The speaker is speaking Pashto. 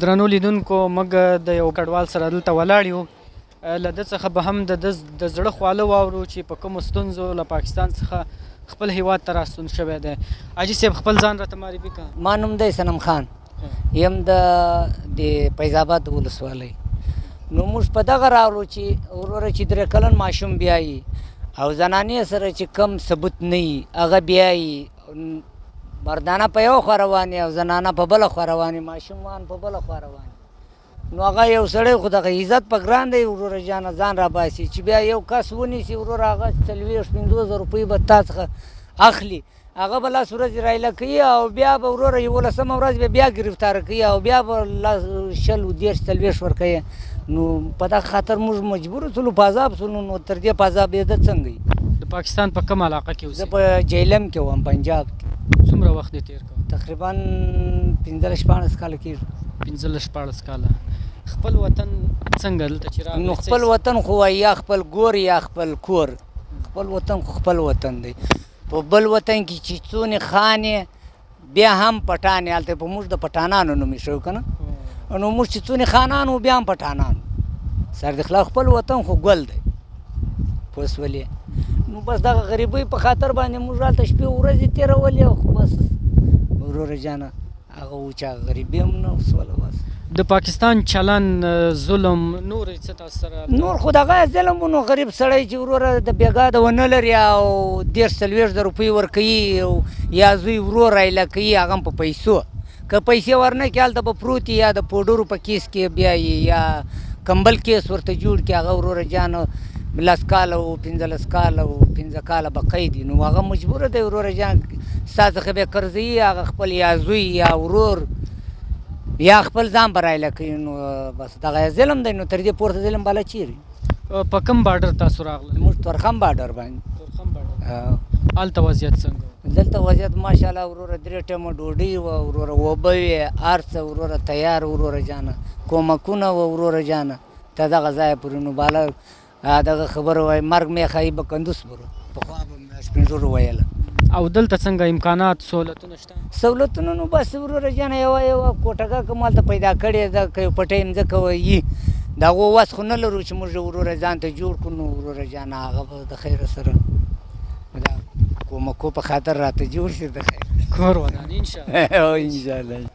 درنو لیدونکو موږ د یو کډوال سره دلته ولاړ یو له ده څخه به هم د زړه خواله واورو چې په کومو ستونزو له پاکستان څخه خپل هیواد ته راستون شوی دی. حاجي صاحب خپل ځان راته معرفي کړه. ما نوم دی صنم خان، یم د فیض آباد ولسوالۍ. نو موږ په دغه راغلو چې وروره چې 3 کلن ماشوم بیایي او زنانې سره چې کم ثبوت نه وي هغه بیایي، مردانه په یو خوا روانې او زنانه په بله خوا روانې، ماشومان په بله خوا روانې. نو هغه یو سړی خو دغه عزت په ګران دی وروره جانه ځان راباسي چې بیا یو کس ونیسي وروره هغه 40-50 روپۍ به تا څخه اخلي، هغه به لاس ورځې رایله کوي او بیا به وروره 11مه ورځ به بیا ګرفتاره کوي او بیا به 40 ورکوي. نو په دغه خاطر موږ مجبور سولو په عذاب سولو. نو تر دې په عذاب یې ده څنګه وي؟ د پاکستان په کوم علاقه کې زه په جیلم کې وم، پنجاب کې. څومره وخت یې تېر کړ؟ تقریبا 15-16 کاله کېږي. 15-16 کاله. خپل وطن څنګه دلته چې راغلی؟ نو خپل وطن خو یا خپل ګور یا خپل کور. خپل وطن خو خپل وطن دی. په بل وطن کې چې څونې خانې بیا هم پټانې، هلته په موږ د پټانانو نوم ایښی و که نه، نو موږ چې څونې خانان وو بیا هم پټانان. سردخلا خپل وطن خو ګل دی، پوه شولې. نو بس دغه غریبۍ په خاطر باندې موږ هلته شپې ورځې تېرولې، خو بس وروره جانه هغه و چې هغه غریبي هم نه شوله. بس د پاکستان چلن، ظلم، نور څه تاسو سره؟ نور خو دغه ظلم و. نو غریب سړی چې وروره د بېګا د ونه لري او 30-40 روپۍ ورکوي یا زوی ورور رایله کوي هغه هم په پیسو، که پیسې ورنه کړي هلته به پروت یا د پوډرو په کیس کې بیایي یا کمبل کیس ورته جوړ کړي. هغه وروره جانه 10 کاله و 15 کاله و 15 کاله به قید. نو هغه مجبوره دی وروره جان ستا څخه به قرضوي هغه خپل یا زوی یا ورور یا خپل ځان به رایله کوي. نو بس دغه ظلم دی. نو تر دې پورته ظلم بله چیرې؟ په کوم بارډر تاسو راغلل؟ موږ تورخم بارډر باندې. تورخم بارډر. هلته وضعیت څنګه و؟ دلته وضعیت ماشاءالله وروره 3 ټیمه ډوډۍ وه، وروره اوبه وې، هر څه وروره تیار وروره جانه، کومکونه وه وروره جانه ته دغه ځایه پورې. نو بالا دغه خبره وایي مرګ میخایي به کندوس برو، پخوا به سپین ږیرو ویله. او دلته څنګه امکانات سهولتونه شته؟ سهولتونه نو بس وروره جانه یوه کوټګه کوم هلته پیدا کړې ده، که یو پټی مځکه وي د هغو وس خو نه لرو چې موږ وروره ځان ته جوړ کړو. نو وروره جانه هغه به د خیره سره د کومکو په خاطر راته جوړ شي د خیر کور ودان انشاءالله. انشاءالله.